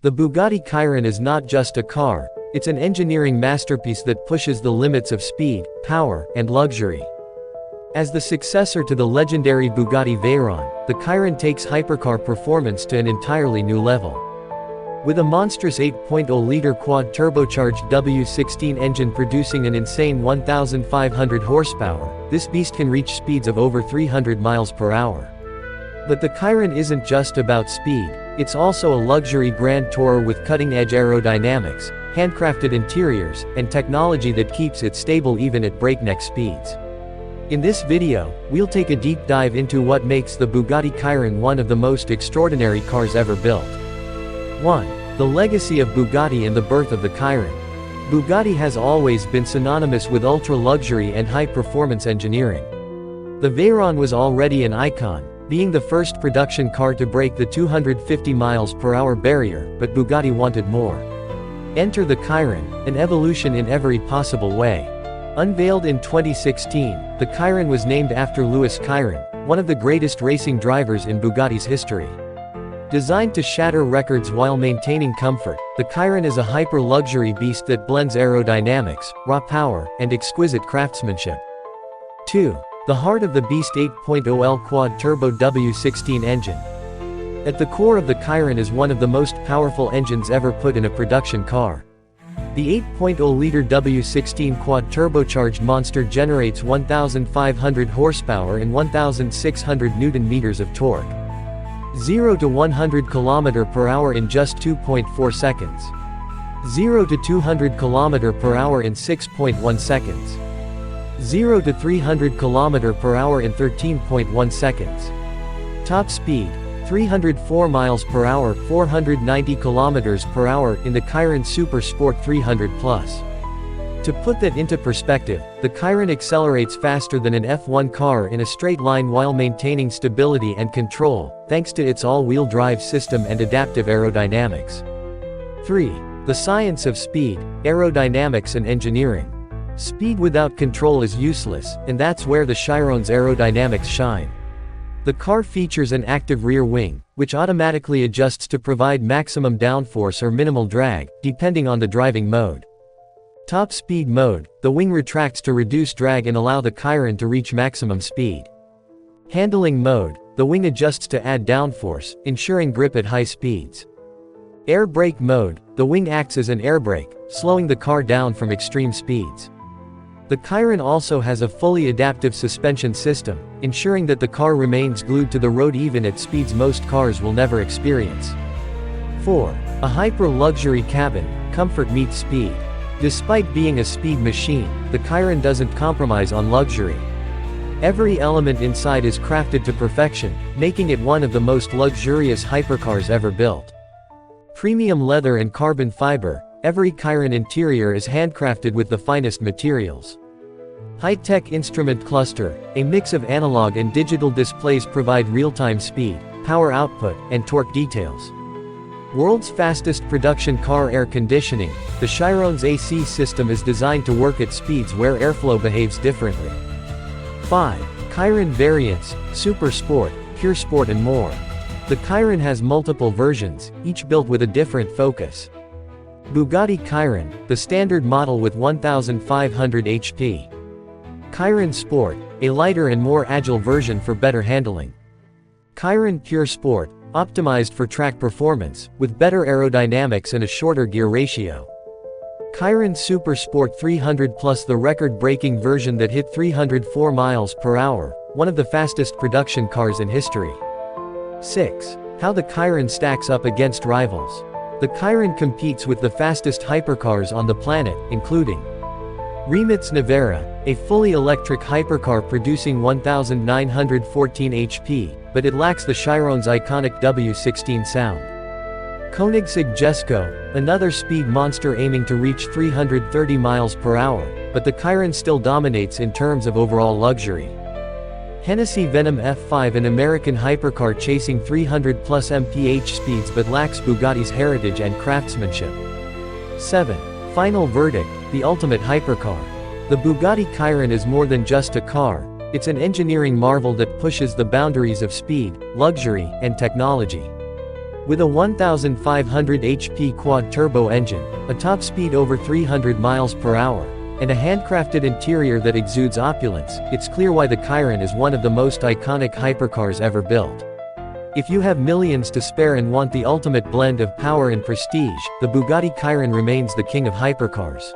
The Bugatti Chiron is not just a car, it's an engineering masterpiece that pushes the limits of speed, power, and luxury. As the successor to the legendary Bugatti Veyron, the Chiron takes hypercar performance to an entirely new level. With a monstrous 8.0-liter quad-turbocharged W16 engine producing an insane 1,500 horsepower, this beast can reach speeds of over 300 miles per hour. But the Chiron isn't just about speed, it's also a luxury grand tourer with cutting-edge aerodynamics, handcrafted interiors, and technology that keeps it stable even at breakneck speeds. In this video, we'll take a deep dive into what makes the Bugatti Chiron one of the most extraordinary cars ever built. 1. The legacy of Bugatti and the birth of the Chiron. Bugatti has always been synonymous with ultra-luxury and high-performance engineering. The Veyron was already an icon, being the first production car to break the 250 miles per hour barrier, but Bugatti wanted more. Enter the Chiron, an evolution in every possible way. Unveiled in 2016, the Chiron was named after Louis Chiron, one of the greatest racing drivers in Bugatti's history. Designed to shatter records while maintaining comfort, the Chiron is a hyper-luxury beast that blends aerodynamics, raw power, and exquisite craftsmanship. 2. The heart of the beast 8.0L quad-turbo W16 engine. At the core of the Chiron is one of the most powerful engines ever put in a production car. The 8.0-liter W16 quad-turbocharged monster generates 1,500 horsepower and 1,600 Newton-meters of torque. 0 to 100 km per hour in just 2.4 seconds. 0 to 200 km per hour in 6.1 seconds. 0 to 300 km per hour in 13.1 seconds. Top speed, 304 miles per hour, 490 kilometers per hour in the Chiron Super Sport 300 Plus. To put that into perspective, the Chiron accelerates faster than an F1 car in a straight line while maintaining stability and control, thanks to its all-wheel drive system and adaptive aerodynamics. 3. The science of speed, aerodynamics and engineering. Speed without control is useless, and that's where the Chiron's aerodynamics shine. The car features an active rear wing, which automatically adjusts to provide maximum downforce or minimal drag, depending on the driving mode. Top speed mode, the wing retracts to reduce drag and allow the Chiron to reach maximum speed. Handling mode, the wing adjusts to add downforce, ensuring grip at high speeds. Air brake mode, the wing acts as an air brake, slowing the car down from extreme speeds. The Chiron also has a fully adaptive suspension system, ensuring that the car remains glued to the road even at speeds most cars will never experience. 4. A hyper-luxury cabin, comfort meets speed. Despite being a speed machine, the Chiron doesn't compromise on luxury. Every element inside is crafted to perfection, making it one of the most luxurious hypercars ever built. Premium leather and carbon fiber, every Chiron interior is handcrafted with the finest materials. High-tech instrument cluster, a mix of analog and digital displays provide real-time speed, power output, and torque details. World's fastest production car air conditioning, the Chiron's AC system is designed to work at speeds where airflow behaves differently. 5. Chiron variants, Super Sport, Pure Sport and more. The Chiron has multiple versions, each built with a different focus. Bugatti Chiron, the standard model with 1,500 HP. Chiron Sport, a lighter and more agile version for better handling. Chiron Pure Sport, optimized for track performance, with better aerodynamics and a shorter gear ratio. Chiron Super Sport 300 Plus, the record-breaking version that hit 304 miles per hour, one of the fastest production cars in history. 6. How the Chiron stacks up against rivals. The Chiron competes with the fastest hypercars on the planet, including Rimac's Nevera, a fully electric hypercar producing 1,914 HP, but it lacks the Chiron's iconic W16 sound. Koenigsegg Jesko, another speed monster aiming to reach 330 miles per hour, but the Chiron still dominates in terms of overall luxury. Hennessy Venom F5, an American hypercar chasing 300 plus mph speeds but lacks Bugatti's heritage and craftsmanship. 7. Final verdict, the ultimate hypercar. The Bugatti Chiron is more than just a car, it's an engineering marvel that pushes the boundaries of speed, luxury, and technology. With a 1,500 HP quad-turbo engine, a top speed over 300 miles per hour, and a handcrafted interior that exudes opulence, it's clear why the Chiron is one of the most iconic hypercars ever built. If you have millions to spare and want the ultimate blend of power and prestige, the Bugatti Chiron remains the king of hypercars.